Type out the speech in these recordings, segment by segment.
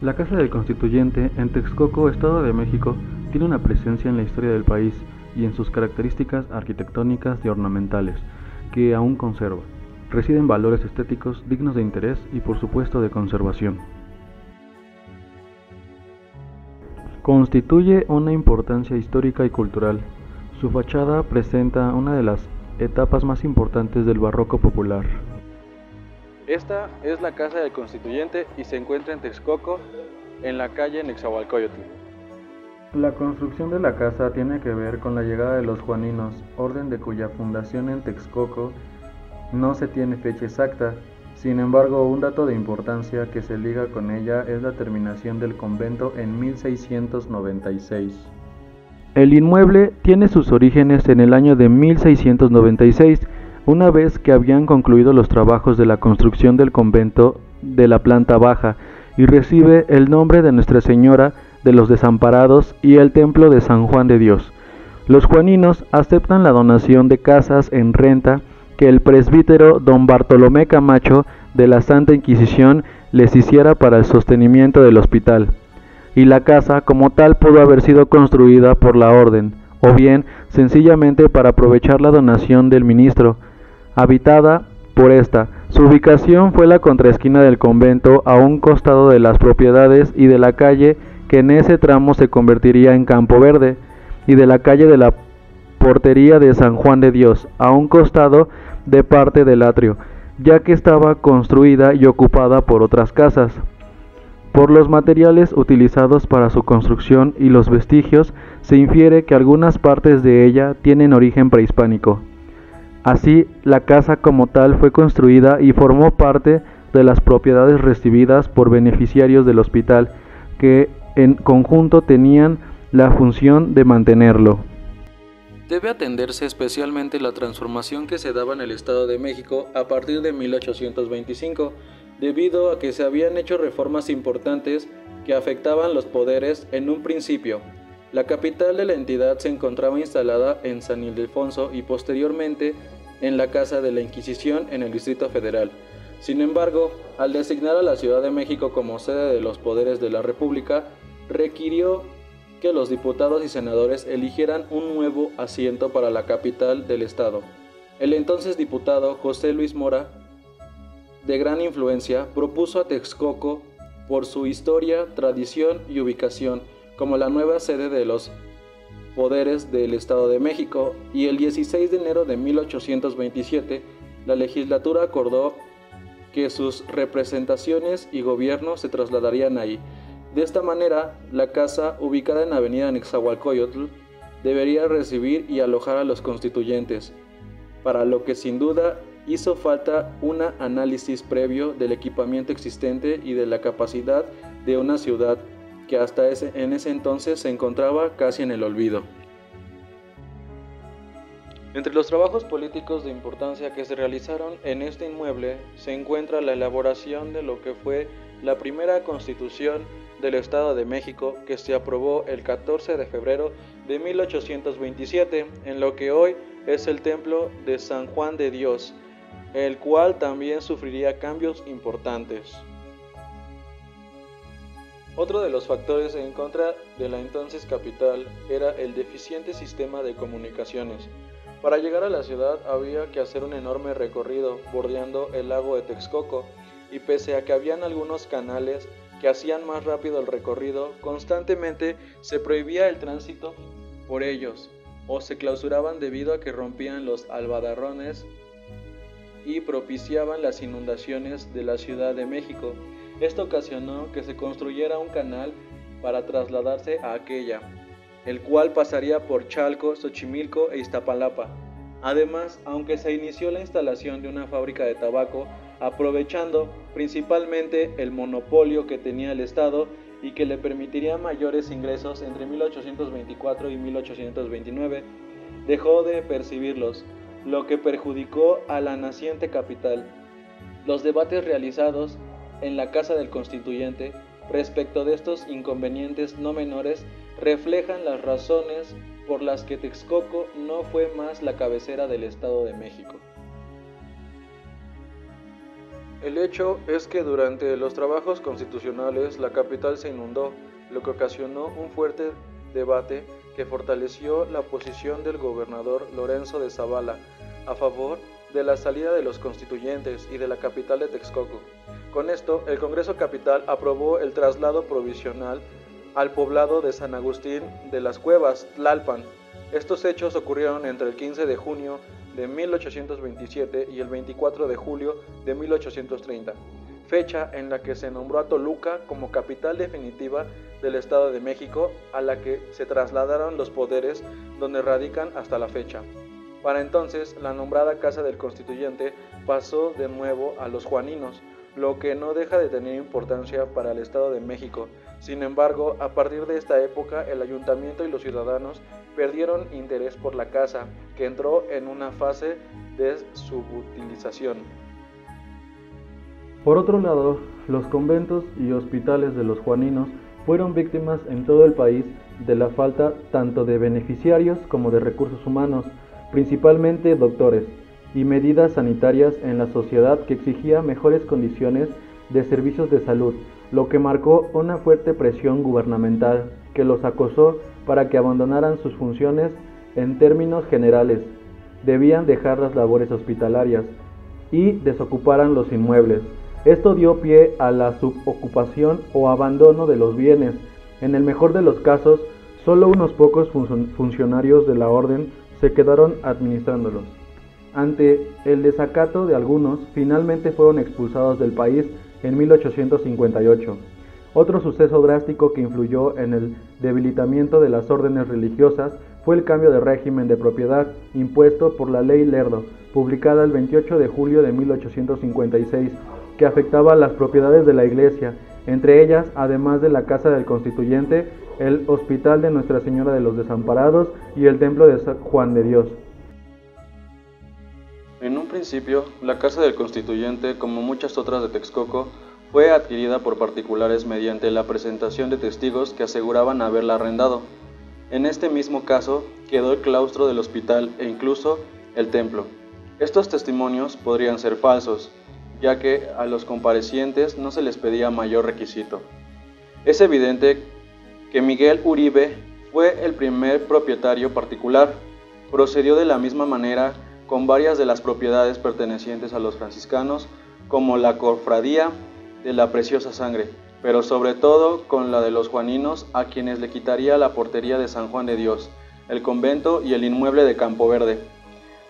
La Casa del Constituyente, en Texcoco, Estado de México, tiene una presencia en la historia del país y en sus características arquitectónicas y ornamentales, que aún conserva. Residen valores estéticos dignos de interés y por supuesto de conservación. Constituye una importancia histórica y cultural. Su fachada presenta una de las etapas más importantes del barroco popular. Esta es la Casa del Constituyente y se encuentra en Texcoco, en la calle Nezahualcóyotl. La construcción de la casa tiene que ver con la llegada de los juaninos, orden de cuya fundación en Texcoco no se tiene fecha exacta. Sin embargo, un dato de importancia que se liga con ella es la terminación del convento en 1696. El inmueble tiene sus orígenes en el año de 1696, una vez que habían concluido los trabajos de la construcción del convento de la planta baja, y recibe el nombre de Nuestra Señora de los Desamparados y el Templo de San Juan de Dios. Los juaninos aceptan la donación de casas en renta que el presbítero don Bartolomé Camacho de la Santa Inquisición les hiciera para el sostenimiento del hospital, y la casa como tal pudo haber sido construida por la orden, o bien sencillamente para aprovechar la donación del ministro, habitada por esta. Su ubicación fue la contraesquina del convento, a un costado de las propiedades y de la calle que en ese tramo se convertiría en Campo Verde, y de la calle de la Portería de San Juan de Dios, a un costado de parte del atrio, ya que estaba construida y ocupada por otras casas. Por los materiales utilizados para su construcción y los vestigios, se infiere que algunas partes de ella tienen origen prehispánico. Así, la casa como tal fue construida y formó parte de las propiedades recibidas por beneficiarios del hospital, que en conjunto tenían la función de mantenerlo. Debe atenderse especialmente la transformación que se daba en el Estado de México a partir de 1825, debido a que se habían hecho reformas importantes que afectaban los poderes en un principio. La capital de la entidad se encontraba instalada en San Ildefonso y posteriormente en la Casa de la Inquisición en el Distrito Federal. Sin embargo, al designar a la Ciudad de México como sede de los poderes de la República, requirió que los diputados y senadores eligieran un nuevo asiento para la capital del estado. El entonces diputado José Luis Mora, de gran influencia, propuso a Texcoco, por su historia, tradición y ubicación, como la nueva sede de los poderes del Estado de México, y el 16 de enero de 1827, la legislatura acordó que sus representaciones y gobierno se trasladarían ahí. De esta manera, la casa, ubicada en Avenida Nezahualcóyotl, debería recibir y alojar a los constituyentes, para lo que sin duda hizo falta un análisis previo del equipamiento existente y de la capacidad de una ciudad que en ese entonces se encontraba casi en el olvido. Entre los trabajos políticos de importancia que se realizaron en este inmueble se encuentra la elaboración de lo que fue la primera Constitución del Estado de México, que se aprobó el 14 de febrero de 1827 en lo que hoy es el Templo de San Juan de Dios, el cual también sufriría cambios importantes. Otro de los factores en contra de la entonces capital era el deficiente sistema de comunicaciones. Para llegar a la ciudad había que hacer un enorme recorrido bordeando el lago de Texcoco, y pese a que habían algunos canales que hacían más rápido el recorrido, constantemente se prohibía el tránsito por ellos, o se clausuraban debido a que rompían los albadarrones y propiciaban las inundaciones de la Ciudad de México. Esto ocasionó que se construyera un canal para trasladarse a aquella, el cual pasaría por Chalco, Xochimilco e Iztapalapa. Además, aunque se inició la instalación de una fábrica de tabaco, aprovechando principalmente el monopolio que tenía el Estado y que le permitiría mayores ingresos entre 1824 y 1829, dejó de percibirlos, lo que perjudicó a la naciente capital. Los debates realizados en la Casa del Constituyente respecto de estos inconvenientes no menores reflejan las razones por las que Texcoco no fue más la cabecera del Estado de México. El hecho es que durante los trabajos constitucionales la capital se inundó, lo que ocasionó un fuerte debate que fortaleció la posición del gobernador Lorenzo de Zavala a favor de la salida de los constituyentes y de la capital de Texcoco. Con esto, el Congreso Capital aprobó el traslado provisional al poblado de San Agustín de las Cuevas, Tlalpan. Estos hechos ocurrieron entre el 15 de junio de 1827 y el 24 de julio de 1830, fecha en la que se nombró a Toluca como capital definitiva del Estado de México, a la que se trasladaron los poderes donde radican hasta la fecha. Para entonces, la nombrada Casa del Constituyente pasó de nuevo a los juaninos, lo que no deja de tener importancia para el Estado de México. Sin embargo, a partir de esta época, el ayuntamiento y los ciudadanos perdieron interés por la casa, que entró en una fase de subutilización. Por otro lado, los conventos y hospitales de los juaninos fueron víctimas en todo el país de la falta tanto de beneficiarios como de recursos humanos, principalmente doctores, y medidas sanitarias en la sociedad que exigía mejores condiciones de servicios de salud, lo que marcó una fuerte presión gubernamental que los acosó para que abandonaran sus funciones. En términos generales, debían dejar las labores hospitalarias y desocuparan los inmuebles. Esto dio pie a la subocupación o abandono de los bienes. En el mejor de los casos, solo unos pocos funcionarios de la orden se quedaron administrándolos. Ante el desacato de algunos, finalmente fueron expulsados del país en 1858. Otro suceso drástico que influyó en el debilitamiento de las órdenes religiosas fue el cambio de régimen de propiedad impuesto por la Ley Lerdo, publicada el 28 de julio de 1856, que afectaba las propiedades de la Iglesia, entre ellas, además de la Casa del Constituyente, el Hospital de Nuestra Señora de los Desamparados y el Templo de San Juan de Dios. En un principio, la Casa del Constituyente, como muchas otras de Texcoco, fue adquirida por particulares mediante la presentación de testigos que aseguraban haberla arrendado. En este mismo caso, quedó el claustro del hospital e incluso el templo. Estos testimonios podrían ser falsos, ya que a los comparecientes no se les pedía mayor requisito. Es evidente que Miguel Uribe fue el primer propietario particular. Procedió de la misma manera con varias de las propiedades pertenecientes a los franciscanos, como la Cofradía de la Preciosa Sangre, pero sobre todo con la de los juaninos, a quienes le quitaría la portería de San Juan de Dios, el convento y el inmueble de Campo Verde.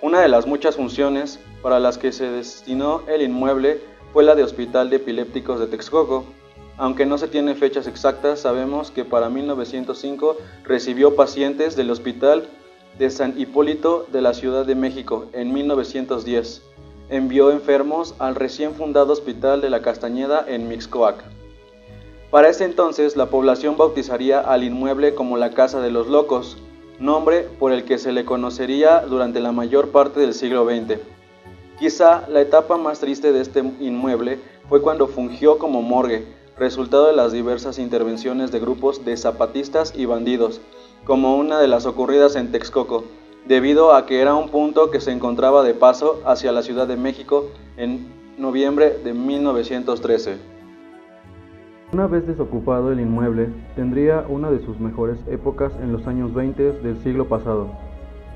Una de las muchas funciones para las que se destinó el inmueble fue la de Hospital de Epilépticos de Texcoco. Aunque no se tiene fechas exactas, sabemos que para 1905 recibió pacientes del Hospital de San Hipólito de la Ciudad de México. En 1910 envió enfermos al recién fundado Hospital de la Castañeda en Mixcoac. Para ese entonces, la población bautizaría al inmueble como la Casa de los Locos, nombre por el que se le conocería durante la mayor parte del siglo XX. Quizá la etapa más triste de este inmueble fue cuando fungió como morgue, resultado de las diversas intervenciones de grupos de zapatistas y bandidos, como una de las ocurridas en Texcoco, debido a que era un punto que se encontraba de paso hacia la Ciudad de México en noviembre de 1913. Una vez desocupado el inmueble, tendría una de sus mejores épocas en los años 20 del siglo pasado.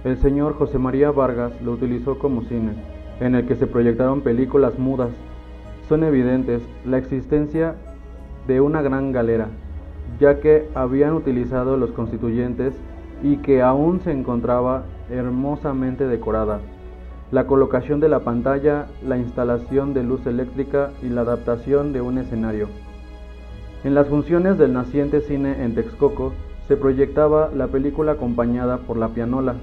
El señor José María Vargas lo utilizó como cine, en el que se proyectaron películas mudas. Son evidentes la existencia de una gran galera, ya que habían utilizado los constituyentes y que aún se encontraba hermosamente decorada. La colocación de la pantalla, la instalación de luz eléctrica y la adaptación de un escenario. En las funciones del naciente cine en Texcoco se proyectaba la película acompañada por la pianola,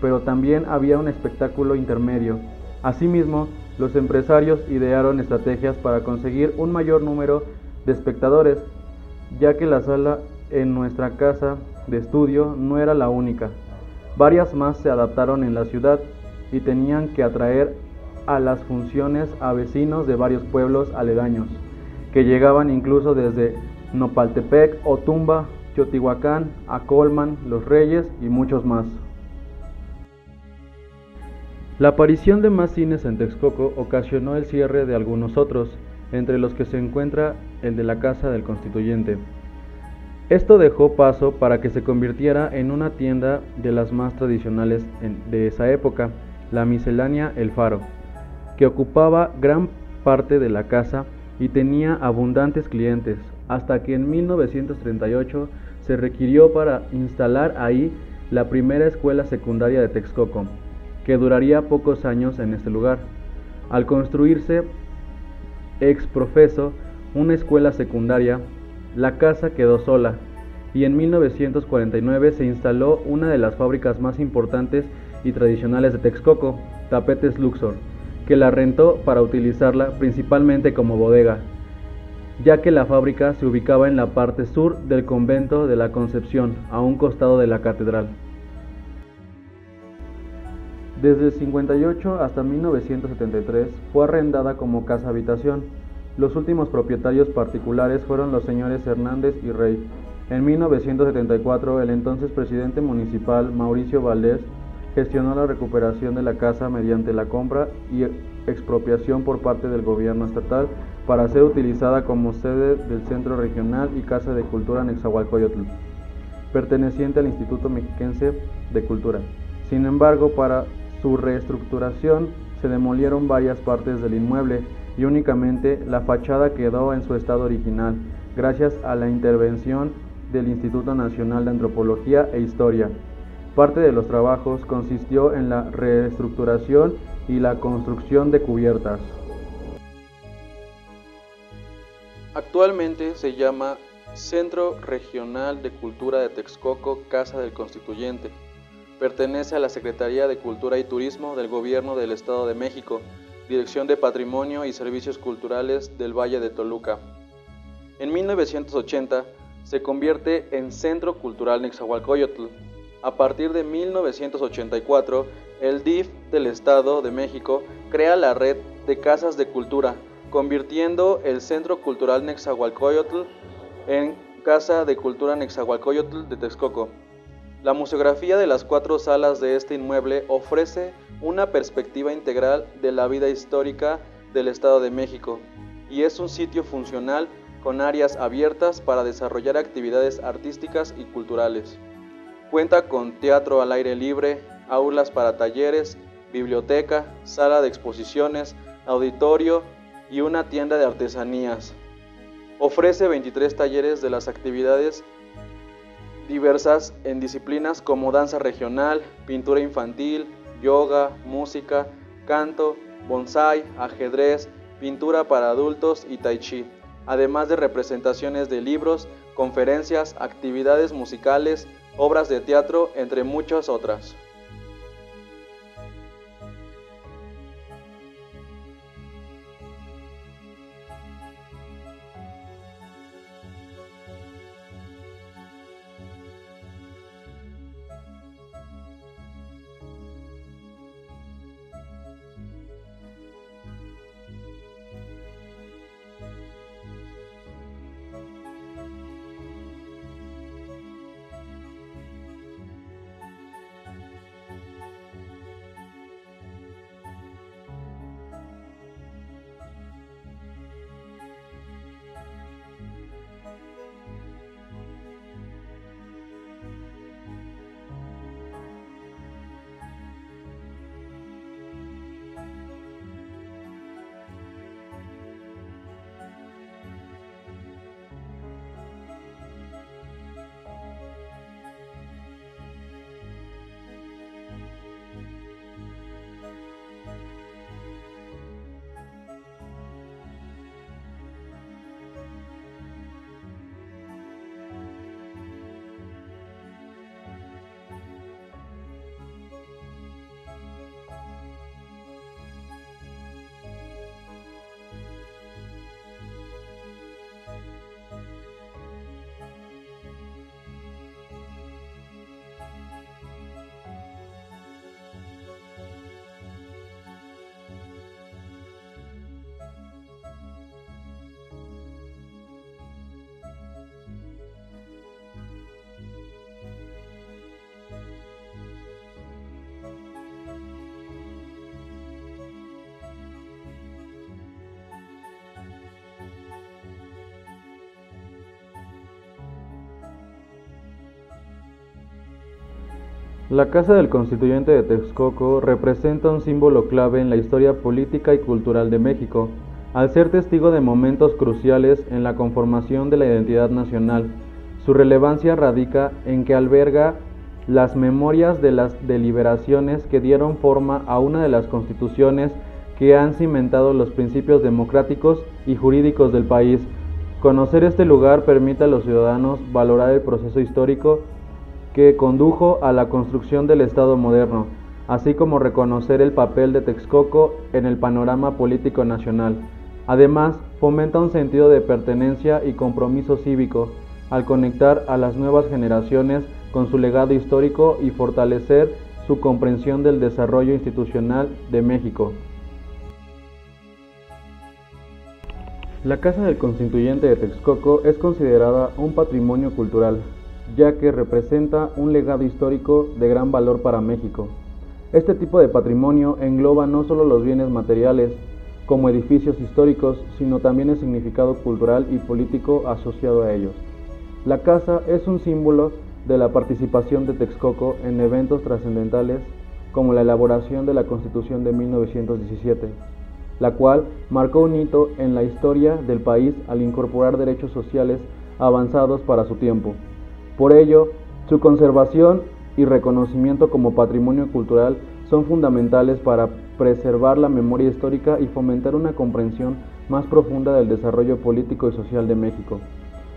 pero también había un espectáculo intermedio. Asimismo, los empresarios idearon estrategias para conseguir un mayor número de espectadores, ya que la sala en nuestra casa de estudio no era la única. Varias más se adaptaron en la ciudad y tenían que atraer a las funciones a vecinos de varios pueblos aledaños, que llegaban incluso desde Nopaltepec, Otumba, Teotihuacán, Acolman, Los Reyes y muchos más. La aparición de más cines en Texcoco ocasionó el cierre de algunos otros, entre los que se encuentra el de la Casa del Constituyente. Esto dejó paso para que se convirtiera en una tienda de las más tradicionales de esa época, la miscelánea El Faro, que ocupaba gran parte de la casa y tenía abundantes clientes, hasta que en 1938 se requirió para instalar ahí la primera escuela secundaria de Texcoco, que duraría pocos años en este lugar. Al construirse ex profeso una escuela secundaria, la casa quedó sola y en 1949 se instaló una de las fábricas más importantes y tradicionales de Texcoco, Tapetes Luxor, que la rentó para utilizarla principalmente como bodega, ya que la fábrica se ubicaba en la parte sur del convento de la Concepción, a un costado de la catedral. Desde el 58 hasta 1973 fue arrendada como casa habitación. Los últimos propietarios particulares fueron los señores Hernández y Rey. En 1974, el entonces presidente municipal, Mauricio Valdés, gestionó la recuperación de la casa mediante la compra y expropiación por parte del gobierno estatal para ser utilizada como sede del Centro Regional y Casa de Cultura Nezahualcóyotl, perteneciente al Instituto Mexiquense de Cultura. Sin embargo, para su reestructuración se demolieron varias partes del inmueble y únicamente la fachada quedó en su estado original, gracias a la intervención del Instituto Nacional de Antropología e Historia. Parte de los trabajos consistió en la reestructuración y la construcción de cubiertas. Actualmente se llama Centro Regional de Cultura de Texcoco, Casa del Constituyente. Pertenece a la Secretaría de Cultura y Turismo del Gobierno del Estado de México, Dirección de Patrimonio y Servicios Culturales del Valle de Toluca. En 1980 se convierte en Centro Cultural Nezahualcóyotl. A partir de 1984, el DIF del Estado de México crea la red de casas de cultura, convirtiendo el Centro Cultural Nezahualcóyotl en Casa de Cultura Nezahualcóyotl de Texcoco. La museografía de las 4 salas de este inmueble ofrece una perspectiva integral de la vida histórica del Estado de México y es un sitio funcional con áreas abiertas para desarrollar actividades artísticas y culturales. Cuenta con teatro al aire libre, aulas para talleres, biblioteca, sala de exposiciones, auditorio y una tienda de artesanías. Ofrece 23 talleres de las actividades diversas en disciplinas como danza regional, pintura infantil, yoga, música, canto, bonsái, ajedrez, pintura para adultos y tai chi, además de representaciones de libros, conferencias, actividades musicales, obras de teatro, entre muchas otras. La Casa del Constituyente de Texcoco representa un símbolo clave en la historia política y cultural de México, al ser testigo de momentos cruciales en la conformación de la identidad nacional. Su relevancia radica en que alberga las memorias de las deliberaciones que dieron forma a una de las constituciones que han cimentado los principios democráticos y jurídicos del país. Conocer este lugar permite a los ciudadanos valorar el proceso histórico que condujo a la construcción del Estado moderno, así como reconocer el papel de Texcoco en el panorama político nacional. Además, fomenta un sentido de pertenencia y compromiso cívico, al conectar a las nuevas generaciones con su legado histórico y fortalecer su comprensión del desarrollo institucional de México. La Casa del Constituyente de Texcoco es considerada un patrimonio cultural, ya que representa un legado histórico de gran valor para México. Este tipo de patrimonio engloba no solo los bienes materiales, como edificios históricos, sino también el significado cultural y político asociado a ellos. La casa es un símbolo de la participación de Texcoco en eventos trascendentales como la elaboración de la Constitución de 1917, la cual marcó un hito en la historia del país al incorporar derechos sociales avanzados para su tiempo. Por ello, su conservación y reconocimiento como patrimonio cultural son fundamentales para preservar la memoria histórica y fomentar una comprensión más profunda del desarrollo político y social de México.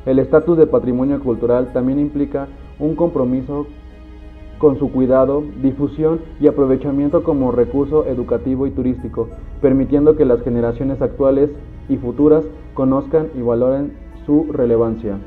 El estatus de patrimonio cultural también implica un compromiso con su cuidado, difusión y aprovechamiento como recurso educativo y turístico, permitiendo que las generaciones actuales y futuras conozcan y valoren su relevancia.